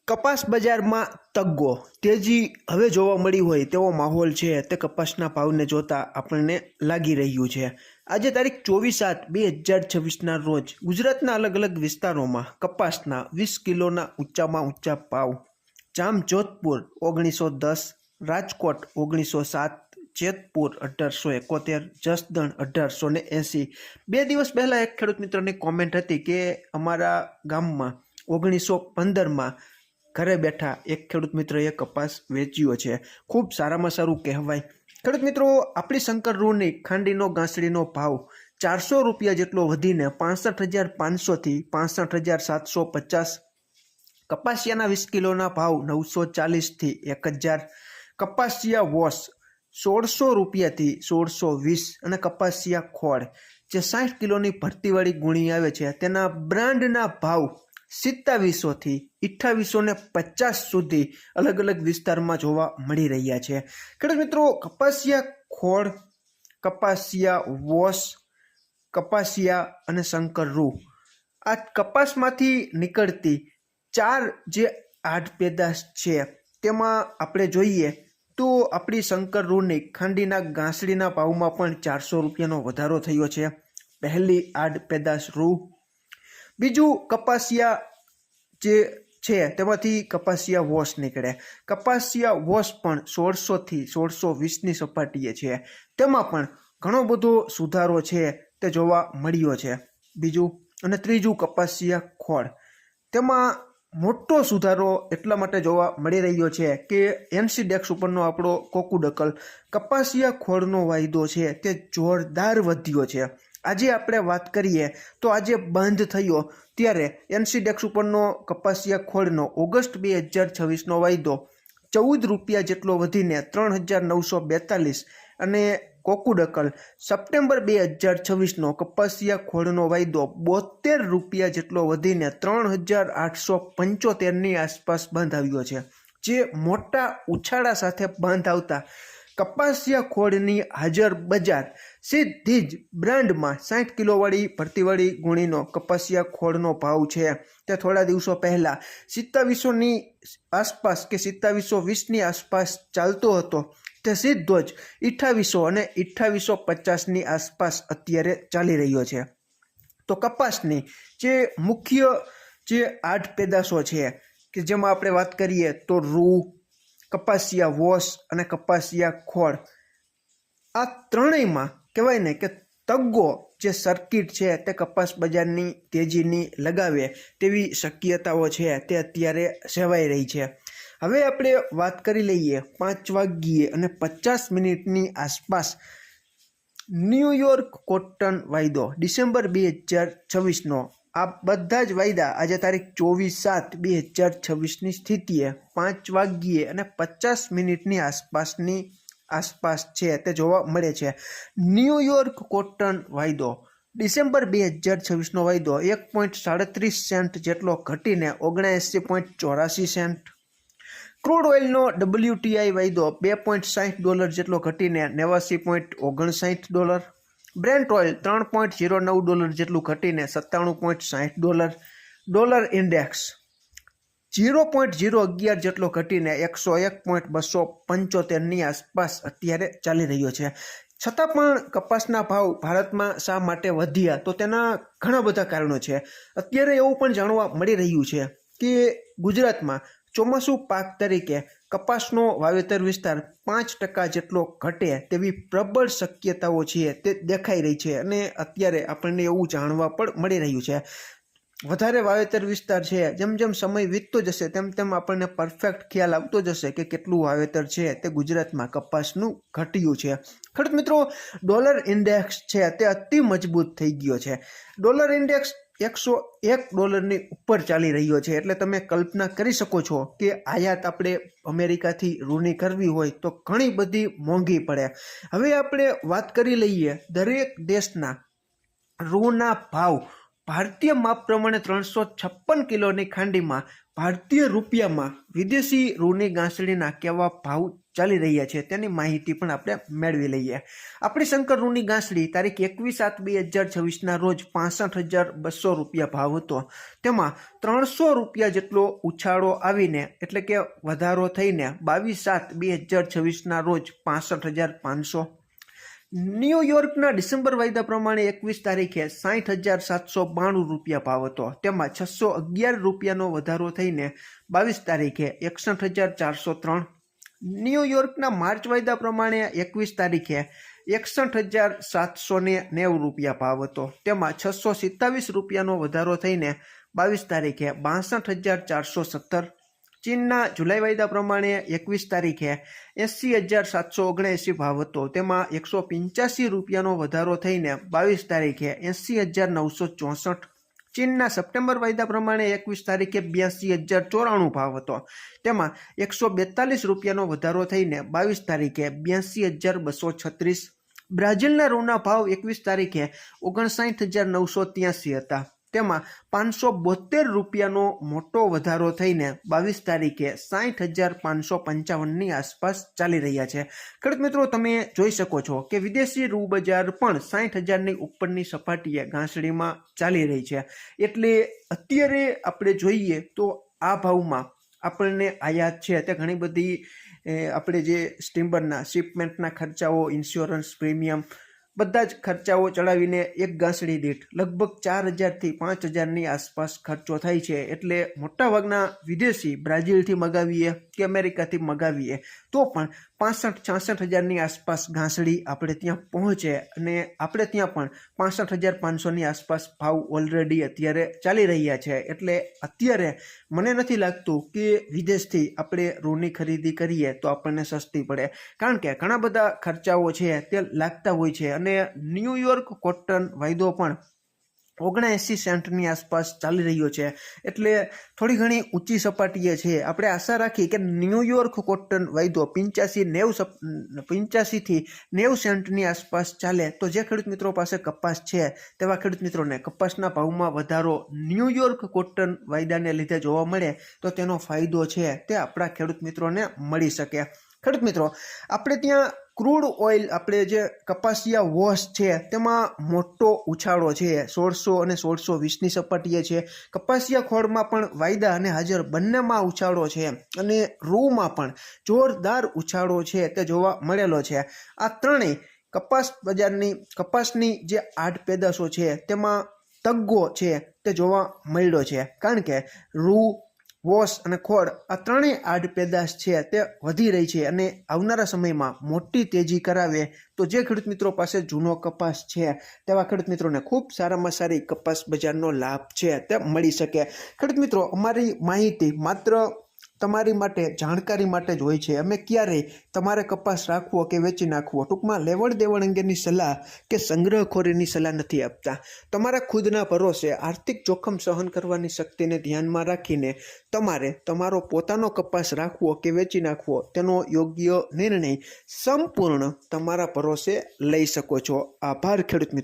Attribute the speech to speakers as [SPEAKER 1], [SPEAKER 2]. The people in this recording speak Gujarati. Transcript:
[SPEAKER 1] કપાસ બજારમાં તગ્ગો તેજી હવે જોવા મળી હોય તેવો માહોલ છે તે કપાસના ભાવને જોતા આપણને લાગી રહ્યું છે। આજે તારીખ 24/7/2026ના રોજ ગુજરાતના અલગ અલગ વિસ્તારોમાં કપાસના 20 કિલોના ઊંચામાં ઊંચા ભાવ જામજોધપુર 1910, રાજકોટ 1907, જેતપુર 1871, જસદણ 1880। 2 દિવસ પહેલા એક ખેડૂત મિત્રની કોમેન્ટ હતી કે અમારા ગામમાં 1915માં ઘરે બેઠા એક ખેડૂત મિત્રએ કપાસ વેચ્યો છે। ખૂબ સારામાં સારું કહેવાય। ખેડૂત મિત્રો, આપણી શંકર રૂની ખાંડીનો ગાંસડીનો ભાવ 400 રૂપિયા જેટલો વધીને 65,500થી 65,750। કપાસિયાના 20 કિલોના ભાવ 940થી 1000। કપાસિયા વોશ 1600 રૂપિયાથી 1620 અને કપાસિયા ખોળ જે 60 કિલોની ભરતીવાળી ગુણી આવે છે તેના બ્રાન્ડના ભાવ 2700થી 2850 સુધી અલગ અલગ વિસ્તારમાં જોવા મળી રહ્યા છે। ખેડૂત મિત્રો, કપાસિયા ખોળ, કપાસિયા વોશ, કપાસિયા અને શંકર રૂ આ કપાસમાંથી નીકળતી 4 જે આડ પેદાશ છે તેમાં આપણે જોઈએ તો આપણી શંકર રૂની ખાંડીના ગાંસડીના ભાવમાં પણ 400 રૂપિયાનો વધારો થયો છે। પહેલી આડ પેદાશ રૂ। બીજું કપાસિયા જે છે તેમાંથી કપાસિયા વોશ નીકળે। કપાસિયા વોશ પણ 1600થી 1620ની સપાટીએ છે, તેમાં પણ ઘણો બધો સુધારો છે તે જોવા મળ્યો છે। બીજું અને ત્રીજું કપાસિયા ખોળ, તેમાં મોટો સુધારો એટલા માટે જોવા મળી રહ્યો છે કે NCDEX ઉપરનો આપણો કોકુડકલ કપાસિયા ખોળનો વાયદો છે તે જોરદાર વધ્યો છે। આજે આપણે વાત કરીએ તો આજે બંધ થયો ત્યારે NCDEX ઉપરનો કપાસિયા ખોળનો ઓગસ્ટ 2026નો વાયદો 14 રૂપિયા જેટલો વધીને 3,942 અને કોકુડકલ સપ્ટેમ્બર 2026નો કપાસિયા ખોળનો વાયદો 72 રૂપિયા જેટલો વધીને 3,875ની આસપાસ બંધ આવ્યો છે। જે મોટા ઉછાળા સાથે બંધ આવતા કપાસિયા ખોળની હાજર બજાર સીધી જ બ્રાન્ડમાં 60 કિલોવાળી ભરતીવાળી ગુણીનો કપાસિયા ખોળનો ભાવ છે તે થોડા દિવસો પહેલાં 2700ની આસપાસ કે 2720ની આસપાસ ચાલતો હતો તે સીધો જ 2800 અને 2850ની આસપાસ અત્યારે ચાલી રહ્યો છે। તો કપાસની જે મુખ્ય જે આઠ પેદાશો છે કે જેમાં આપણે વાત કરીએ તો રૂ, કપાસિયા વોશ અને કપાસિયા ખોળ, આ ત્રણેયમાં કહેવાય ને કે તગ્ગો જે સર્કિટ છે તે કપાસ બજારની તેજીની લગાવે તેવી શક્યતાઓ છે તે અત્યારે સેવાઈ રહી છે। હવે આપણે વાત કરી લઈએ 5:50ની આસપાસ ન્યૂયોર્ક કોટન વાયદો ડિસેમ્બર 2026નો। આ બધા જ વાયદા આજે તારીખ 24/7/2026ની સ્થિતિએ 5:50ની આસપાસ છે તે જોવા મળે છે। ન્યૂયોર્ક કોટન વાયદો ડિસેમ્બર 2026નો વાયદો 1.37 સેન્ટ જેટલો ઘટીને 79.84 સેન્ટ। ક્રૂડ ઓઇલનો WTI વાયદો $2.60 જેટલો ઘટીને $89.59। બ્રેન્ટ ઓઇલ $3.09 જેટલું ઘટીને $97.60। ડોલર ઇન્ડેક્સ 0.011 જેટલો ઘટીને 101.275ની આસપાસ અત્યારે ચાલી રહ્યો છે। છતાં પણ કપાસના ભાવ ભારતમાં શા માટે વધ્યા તો તેના ઘણા બધા કારણો છે। અત્યારે એવું પણ જાણવા મળી રહ્યું છે કે ગુજરાતમાં ચોમાસું પાક તરીકે કપાસનો વાવેતર વિસ્તાર 5% જેટલો ઘટે તેવી પ્રબળ શક્યતાઓ છે તે દેખાઈ રહી છે અને અત્યારે આપણને એવું જાણવા પણ મળી રહ્યું છે। વધારે વાવેતર વિસ્તાર છે, જેમ જેમ સમય વીતતો જશે તેમ તેમ આપણને પરફેક્ટ ખ્યાલ આવતો જશે કે કેટલું વાવેતર છે તે ગુજરાતમાં કપાસનું ઘટ્યું છે। ખેડૂત મિત્રો, ડોલર ઇન્ડેક્સ છે તે અતિ મજબૂત થઈ ગયો છે। ડોલર ઇન્ડેક્સ $101ની ઉપર ચાલી રહ્યો છે, એટલે તમે કલ્પના કરી શકો છો કે આયાત આપણે અમેરિકાથી રૂની કરવી હોય તો ઘણી બધી મોંઘી પડે। હવે આપણે વાત કરી લઈએ દરેક દેશના રૂના ભાવ। ભારતીય માપ પ્રમાણે 356 કિલોની ખાંડીમાં ભારતીય રૂપિયામાં વિદેશી રૂની ગાંસડીના કેવા ભાવ ચાલી રહ્યા છે તેની માહિતી પણ આપણે મેળવી લઈએ. આપણી શંકર રૂની ગાંસડી તારીખ 21/7/2026ના રોજ 65,200 રૂપિયા ભાવ હતો. તેમાં 300 રૂપિયા જેટલો ઉછાળો આવીને એટલે કે વધારો થઈને 22/7/2026ના રોજ 65,500. ન્યૂયોર્કના ડિસેમ્બર વાયદા પ્રમાણે 21 તારીખે 60,792 રૂપિયા ભાવ હતો. તેમાં 611 રૂપિયાનો વધારો થઈને 22 તારીખે 61,403. ન્યૂયોર્કના માર્ચ વાયદા પ્રમાણે 21 તારીખે 61,790 રૂપિયા ભાવ હતો. તેમાં 627 રૂપિયાનો વધારો થઈને 22 તારીખે 62,417. ચીનના જુલાઈ વાયદા પ્રમાણે 21 તારીખે 80,779 ભાવ હતો. તેમાં 185 રૂપિયાનો વધારો થઈને 22 તારીખે 80,964. ચીનના સપ્ટેમ્બર વાયદા પ્રમાણે 21 તારીખે 82,094 ભાવ હતો. તેમાં 142 રૂપિયાનો વધારો થઈને 22 તારીખે 82,236. બ્રાઝિલના રૂના ભાવ 21 તારીખે 59,983 હતા. તેમાં 572 રૂપિયાનો મોટો વધારો થઈને 22 તારીખે 60,555ની આસપાસ ચાલી રહ્યા છે. ખેડૂત મિત્રો, તમે જોઈ શકો છો કે વિદેશી રૂ બજાર પણ 60,000ની ઉપરની સપાટીએ ઘાસડીમાં ચાલી રહી છે. એટલે અત્યારે આપણે જોઈએ તો આ ભાવમાં આપણને આયાત છે તે ઘણી બધી આપણે જે સ્ટીમરના શિપમેન્ટના ખર્ચાઓ, ઇન્સ્યોરન્સ પ્રીમિયમ બધા જ ખર્ચાઓ ચડાવીને એક ગાંસડી દીઠ લગભગ 4,000થી 5,000ની આસપાસ ખર્ચો થાય છે. એટલે મોટાભાગના વિદેશી બ્રાઝિલથી મગાવીએ કે અમેરિકાથી મગાવીએ તો પણ 65,000-66,000ની આસપાસ ઘાસડી આપણે ત્યાં પહોંચે અને આપણે ત્યાં પણ 65,500ની આસપાસ ભાવ ઓલરેડી અત્યારે ચાલી રહ્યા છે. એટલે અત્યારે મને નથી લાગતું કે વિદેશથી આપણે રૂની ખરીદી કરીએ તો આપણને સસ્તી પડે, કારણ કે ઘણા બધા ખર્ચાઓ છે તે લાગતા હોય છે. અને ન્યૂયોર્ક કોટન વાયદો પણ 79 સેન્ટની આસપાસ ચાલી રહ્યો છે. એટલે થોડી ઘણી ઊંચી સપાટીએ છે. આપણે આશા રાખી કે ન્યૂયોર્ક કોટન વાયદો 85થી 90 સેન્ટની આસપાસ ચાલે તો જે ખેડૂત મિત્રો પાસે કપાસ છે તેવા ખેડૂત મિત્રોને કપાસના ભાવમાં વધારો ન્યૂયોર્ક કોટન વાયદાને લીધે જોવા મળે તો તેનો ફાયદો છે તે આપણા ખેડૂત મિત્રોને મળી શકે. ખેડૂત મિત્રો, આપણે ત્યાં ક્રૂડ ઓઇલ આપણે જે કપાસિયા વોશ છે તેમાં મોટો ઉછાળો છે. 1600 અને 1620ની સપાટીએ છે. કપાસિયા ખોળમાં પણ વાયદા અને હાજર બંનેમાં ઉછાળો છે અને રૂમાં પણ જોરદાર ઉછાળો છે તે જોવા મળેલો છે. આ ત્રણેય કપાસ બજારની કપાસની જે આડ પેદાશો છે તેમાં તગ્ગો છે તે જોવા મળ્યો છે, કારણ કે રૂ, વોશ અને ખોળ આ ત્રણેય આડ પેદાશ છે તે વધી રહી છે અને આવનારા સમયમાં મોટી તેજી કરાવે તો જે ખેડૂત મિત્રો પાસે જૂનો કપાસ છે તેવા ખેડૂત મિત્રોને ખૂબ સારામાં સારી કપાસ બજારનો લાભ છે તે મળી શકે. ખેડૂત મિત્રો, અમારી માહિતી માત્ર તમારી માટે જાણકારી માટે જ હોય છે. અમે ક્યારેય તમારે કપાસ રાખવો કે વેચી નાખવો, ટૂંકમાં લેવડ દેવડ અંગેની સલાહ કે સંગ્રહખોરીની સલાહ નથી આપતા. તમારા ખુદના ભરોસે આર્થિક જોખમ સહન કરવાની શક્તિને ધ્યાનમાં રાખીને તમારે તમારો પોતાનો કપાસ રાખવો કે વેચી નાખવો તેનો યોગ્ય નિર્ણય સંપૂર્ણ તમારા ભરોસે લઈ શકો છો. આભાર ખેડૂત મિત્રો.